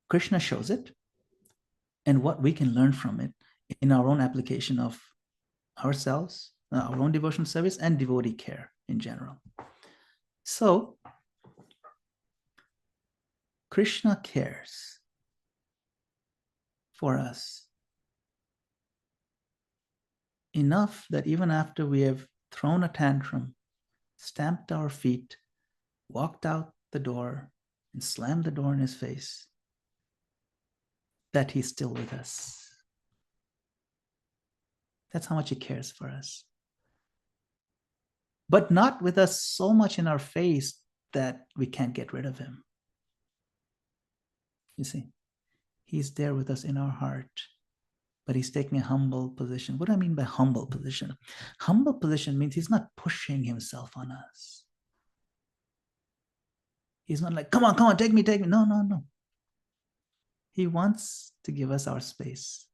Krishna shows it and what we can learn from it in our own application of ourselves, our own devotional service and devotee care in general. So, Krishna cares for us enough that even after we have thrown a tantrum, stamped our feet, walked out the door, and slammed the door in his face, that he's still with us. That's how much he cares for us. But not with us so much in our face that we can't get rid of him. You see, he's there with us in our heart, but he's taking a humble position. What do I mean by humble position? Humble position means he's not pushing himself on us. He's not like, come on, take me. No. He wants to give us our space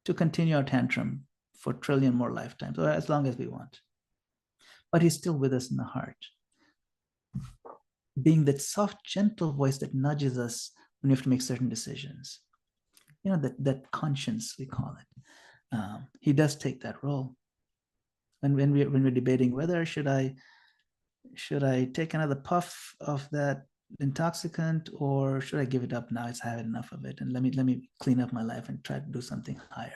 to continue our tantrum for a trillion more lifetimes, or as long as we want. But he's still with us in the heart, being that soft, gentle voice that nudges us when we have to make certain decisions. You know, that conscience, we call it. He does take that role. And when we're debating whether should I take another puff of that intoxicant, or should I give it up now? I've had enough of it, and let me clean up my life and try to do something higher.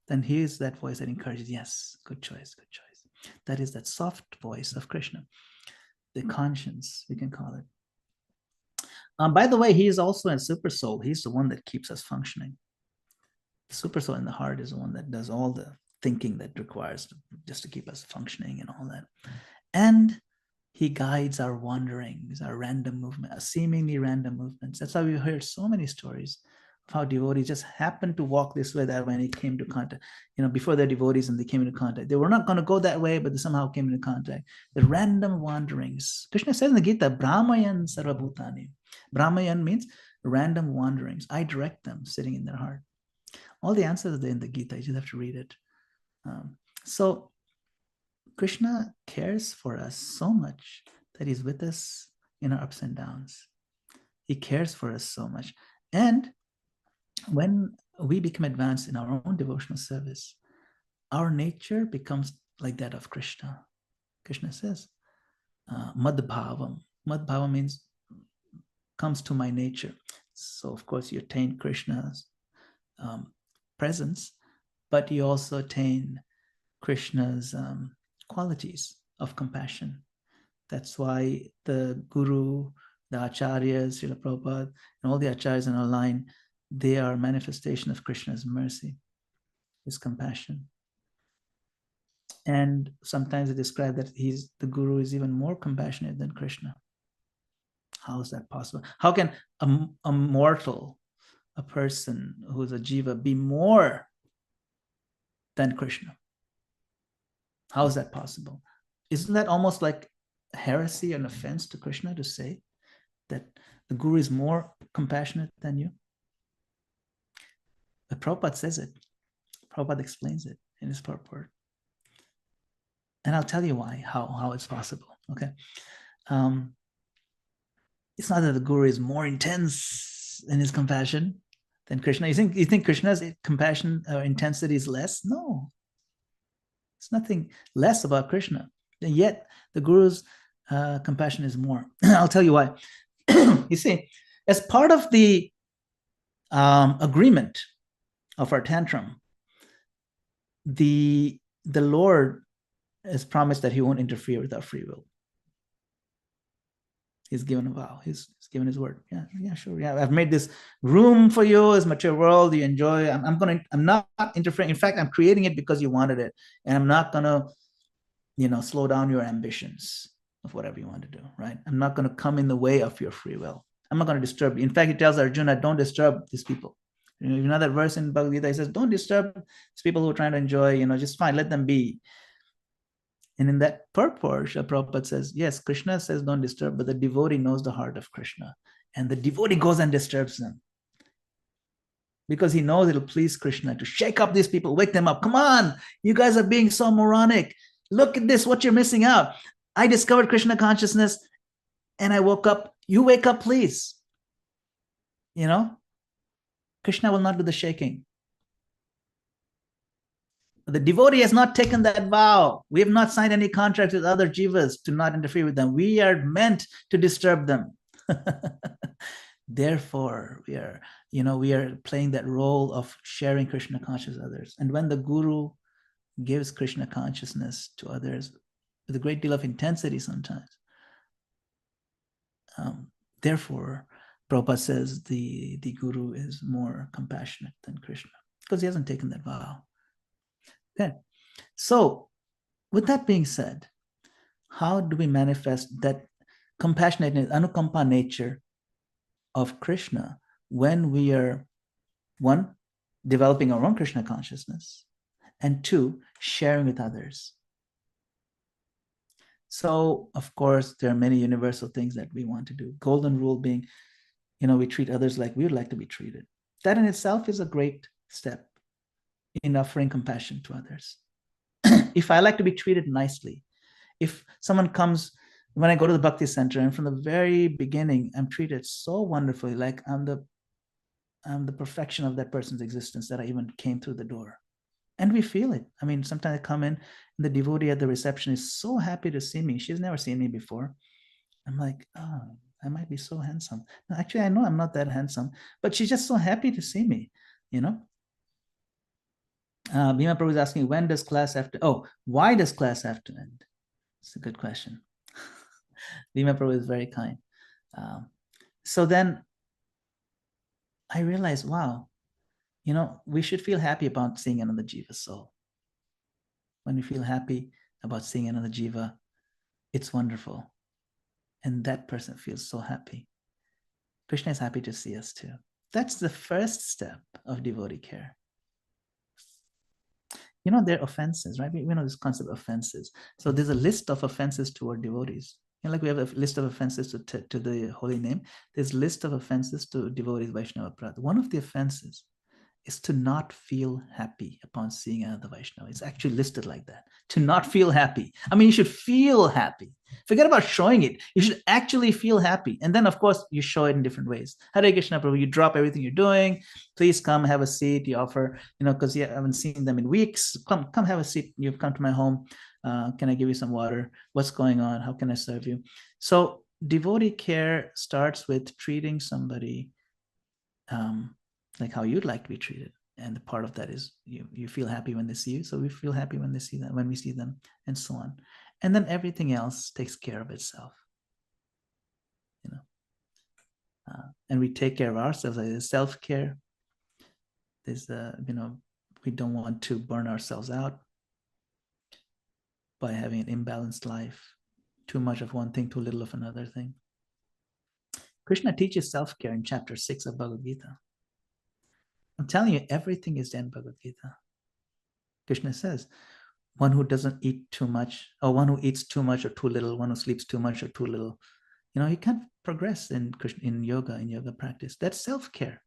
Then here's that voice that encourages, yes, good choice. That is that soft voice of Krishna, the conscience, we can call it. By the way, he is also a super soul. He's the one that keeps us functioning. The super soul in the heart is the one that does all the thinking that requires just to keep us functioning and all that. And he guides our wanderings, our random movement, seemingly random movements. That's why we heard so many stories how devotees just happened to walk this way, that way, and he came to contact. Before they're devotees and they came into contact. They were not going to go that way, but they somehow came into contact. The random wanderings. Krishna says in the Gita, Brahmayan sarvabhutani. Brahmayan means random wanderings. I direct them sitting in their heart. All the answers are there in the Gita. You just have to read it. So Krishna cares for us so much that he's with us in our ups and downs. He cares for us so much. And when we become advanced in our own devotional service, our nature becomes like that of Krishna. Krishna says, Madbhavam. Madbhavam means comes to my nature. So, of course, you attain Krishna's presence, but you also attain Krishna's qualities of compassion. That's why the Guru, the Acharyas, Srila Prabhupada, and all the Acharyas in our line, they are manifestation of Krishna's mercy, his compassion. And sometimes they describe that the Guru is even more compassionate than Krishna. How is that possible? How can a mortal, a person who's a jiva, be more than Krishna? How is that possible? Isn't that almost like heresy, an offense to Krishna to say that the Guru is more compassionate than you? But Prabhupada says it. Prabhupada explains it in his purport. And I'll tell you why, how it's possible. Okay. It's not that the Guru is more intense in his compassion than Krishna. You think Krishna's compassion or intensity is less? No. It's nothing less about Krishna. And yet the Guru's compassion is more. I'll tell you why. You see, as part of the agreement of our tantrum, the Lord has promised that he won't interfere with our free will. He's given a vow. He's given his word. Yeah, sure. Yeah, I've made this room for you, this material world you enjoy. I'm not interfering. In fact, I'm creating it because you wanted it, and I'm not gonna, slow down your ambitions of whatever you want to do. Right? I'm not gonna come in the way of your free will. I'm not gonna disturb you. In fact, he tells Arjuna, don't disturb these people. You know that verse in Bhagavad Gita, he says, don't disturb these people who are trying to enjoy, just fine, let them be. And in that purport, Prabhupada says, yes, Krishna says don't disturb, but the devotee knows the heart of Krishna. And the devotee goes and disturbs them. Because he knows it'll please Krishna to shake up these people, wake them up. Come on, you guys are being so moronic. Look at this, what you're missing out. I discovered Krishna consciousness and I woke up. You wake up, please. Krishna will not do the shaking. The devotee has not taken that vow. We have not signed any contracts with other jivas to not interfere with them. We are meant to disturb them. Therefore, we are playing that role of sharing Krishna consciousness with others. And when the Guru gives Krishna consciousness to others with a great deal of intensity sometimes, therefore, Prabhupada says the Guru is more compassionate than Krishna because he hasn't taken that vow. Okay, so with that being said, how do we manifest that compassionate, anukampa nature of Krishna when we are, one, developing our own Krishna consciousness, and two, sharing with others? So, of course, there are many universal things that we want to do. Golden rule being, we treat others like we would like to be treated. That in itself is a great step in offering compassion to others. If I like to be treated nicely, if someone comes, when I go to the Bhakti Center, and from the very beginning, I'm treated so wonderfully, like I'm the perfection of that person's existence, that I even came through the door. And we feel it. I mean, sometimes I come in, and the devotee at the reception is so happy to see me. She's never seen me before. I'm like, oh, I might be so handsome. No, actually, I know I'm not that handsome, but she's just so happy to see me, Bhima Prabhu is asking, when does class have to, why does class have to end? It's a good question. Bhima Prabhu is very kind. So then I realized, wow, we should feel happy about seeing another jiva soul. When we feel happy about seeing another jiva, it's wonderful. And that person feels so happy. Krishna is happy to see us too. That's the first step of devotee care. You know, there are offenses, right? We know this concept of offenses. So there's a list of offenses toward devotees. And like we have a list of offenses to the holy name, there's a list of offenses to devotees, Vaishnava Prat. One of the offenses is to not feel happy upon seeing another Vaishnava. It's actually listed like that. To not feel happy. I mean, you should feel happy. Forget about showing it. You should actually feel happy. And then, of course, you show it in different ways. Hare Krishna Prabhu, you drop everything you're doing. Please come have a seat. You offer, because I haven't seen them in weeks. Come have a seat. You've come to my home. Can I give you some water? What's going on? How can I serve you? So devotee care starts with treating somebody like how you'd like to be treated. And the part of that is you feel happy when they see you. So we feel happy when they see them, when we see them, and so on. And then everything else takes care of itself. And we take care of ourselves. Like there's self-care. There's we don't want to burn ourselves out by having an imbalanced life. Too much of one thing, too little of another thing. Krishna teaches self-care in chapter 6 of Bhagavad Gita. I'm telling you, everything is there in Bhagavad Gita. Krishna says, one who doesn't eat too much, or one who eats too much or too little, one who sleeps too much or too little, he can't progress in yoga practice. That's self-care.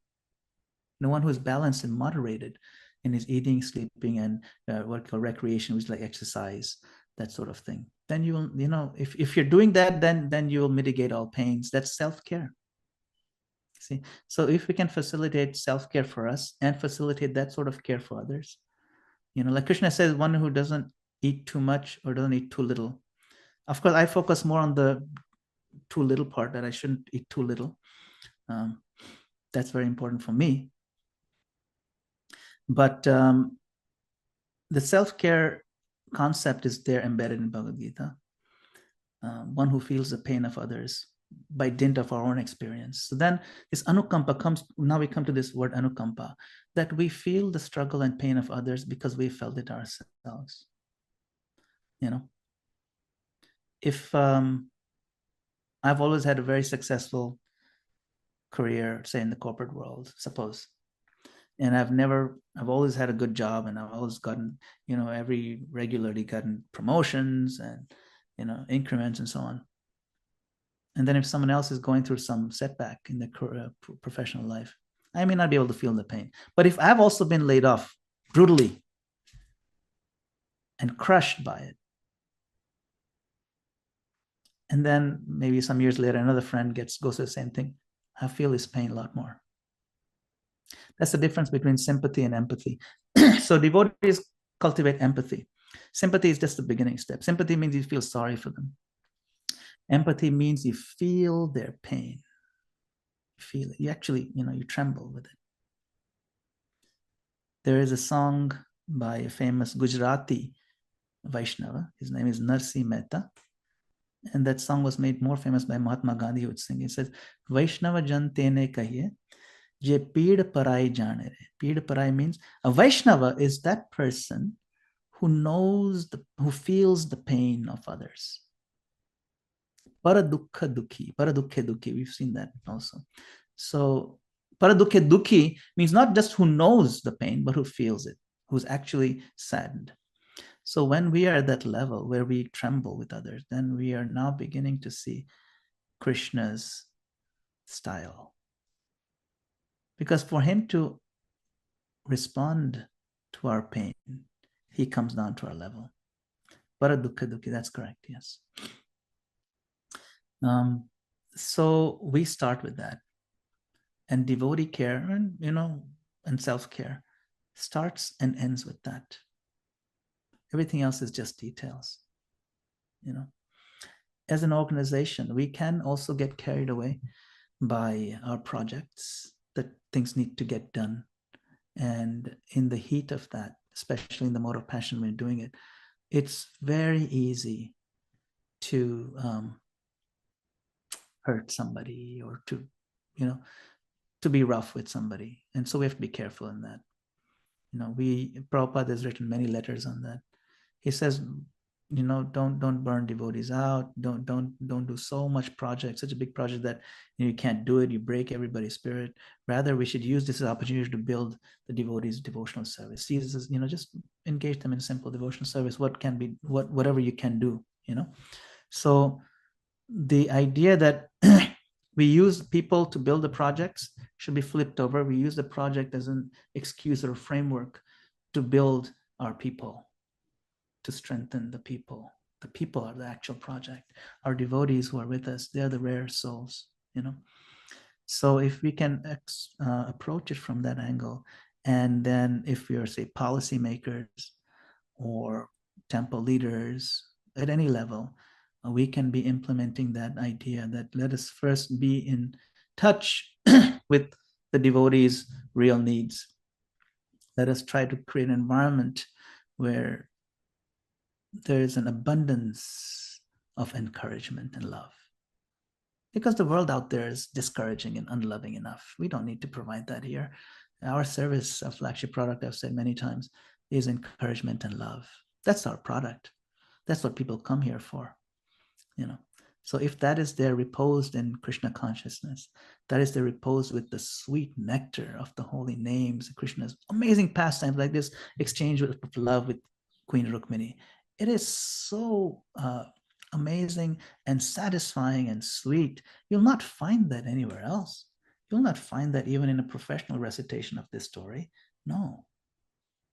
One who is balanced and moderated in his eating, sleeping, and what we call recreation, which is like exercise, that sort of thing. Then you will, if you're doing that, then you will mitigate all pains. That's self-care. See, so if we can facilitate self-care for us and facilitate that sort of care for others, like Krishna says, one who doesn't eat too much or doesn't eat too little. Of course, I focus more on the too little part, that I shouldn't eat too little. That's very important for me. But the self-care concept is there embedded in Bhagavad Gita. One who feels the pain of others by dint of our own experience. So then this anukampa comes, now we come to this word anukampa, that we feel the struggle and pain of others because we felt it ourselves. If I've always had a very successful career, say in the corporate world, suppose, and I've always had a good job, and I've always gotten, regularly gotten promotions and, increments and so on. And then if someone else is going through some setback in their professional life, I may not be able to feel the pain. But if I've also been laid off brutally and crushed by it, and then maybe some years later, another friend goes through the same thing, I feel his pain a lot more. That's the difference between sympathy and empathy. So devotees cultivate empathy. Sympathy is just the beginning step. Sympathy means you feel sorry for them. Empathy means you feel their pain. You feel it. You actually, you tremble with it. There is a song by a famous Gujarati Vaishnava. His name is Narsi Mehta. And that song was made more famous by Mahatma Gandhi, who would sing. It says, Vaishnava jan tene kahiye, je peed parai jane re. Peed parai means a Vaishnava is that person who feels the pain of others. Paradukha dukhi. We've seen that also. So paradukha dukhi means not just who knows the pain, but who feels it, who's actually saddened. So when we are at that level where we tremble with others, then we are now beginning to see Krishna's style. Because for him to respond to our pain, he comes down to our level. Paradukha dukhi, that's correct, yes. So we start with that. And devotee care and, and self-care starts and ends with that. Everything else is just details. As an organization, we can also get carried away by our projects, that things need to get done. And in the heat of that, especially in the mode of passion when doing it, it's very easy to hurt somebody or to be rough with somebody. And so we have to be careful in that. Prabhupada has written many letters on that. He says, don't burn devotees out. Don't do so much project, such a big project that you can't do it. You break everybody's spirit. Rather, we should use this as an opportunity to build the devotees' devotional service. See this as, just engage them in simple devotional service. Whatever you can do. So the idea that we use people to build the projects should be flipped over. We use the project as an excuse or framework to build our people, to strengthen the people. The people are the actual project. Our devotees who are with us, they're the rare souls, So if we can approach it from that angle, and then if we are, say, policymakers or temple leaders at any level, we can be implementing that idea that let us first be in touch with the devotees' real needs. Let us try to create an environment where there is an abundance of encouragement and love. Because the world out there is discouraging and unloving enough. We don't need to provide that here. Our service, our flagship product, I've said many times, is encouragement and love. That's our product. That's what people come here for. So if that is there reposed in Krishna consciousness, that is there reposed with the sweet nectar of the holy names, Krishna's amazing pastimes, like this exchange of love with Queen Rukmini. It is so amazing and satisfying and sweet. You'll not find that anywhere else. You'll not find that even in a professional recitation of this story. No.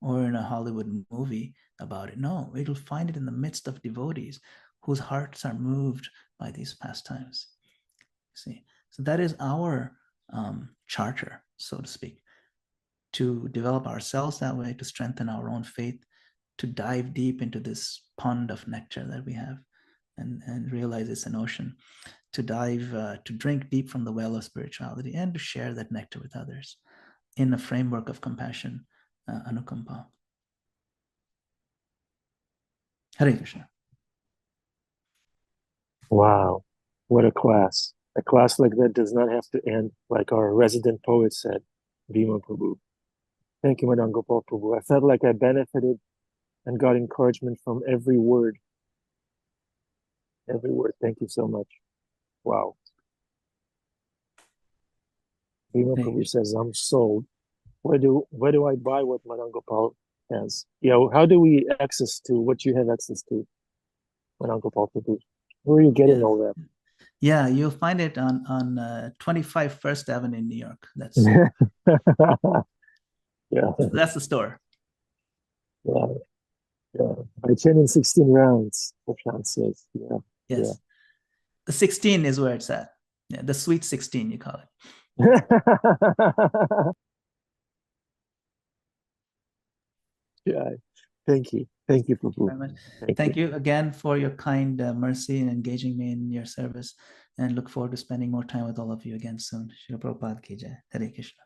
Or in a Hollywood movie about it. No, it'll find it in the midst of devotees whose hearts are moved by these pastimes. See, so that is our charter, so to speak, to develop ourselves that way, to strengthen our own faith, to dive deep into this pond of nectar that we have, and realize it's an ocean, to drink deep from the well of spirituality, and to share that nectar with others in a framework of compassion, anukampa. Hare Krishna. Wow, what a class. A class like that does not have to end, like our resident poet said, Bhima Prabhu. Thank you, Madana-gopāla Prabhu. I felt like I benefited and got encouragement from every word. Every word. Thank you so much. Wow. Bhima Prabhu says, I'm sold. Where do I buy what Madana-gopāla has? How do we access to what you have access to, Madana-gopāla Prabhu? Where are you getting all that? Yeah, you'll find it on 25 First Avenue in New York. That's that's the store. Yeah. I train in 16 rounds, Prashant says. Yeah. Yes. Yeah. The 16 is where it's at. Yeah, the sweet 16, you call it. Yeah. Thank you. Thank you, Prabhu. Very much. Thank you again for your kind mercy and engaging me in your service, and look forward to spending more time with all of you again soon. Shri Prabhupada ki jai. Hare Krishna.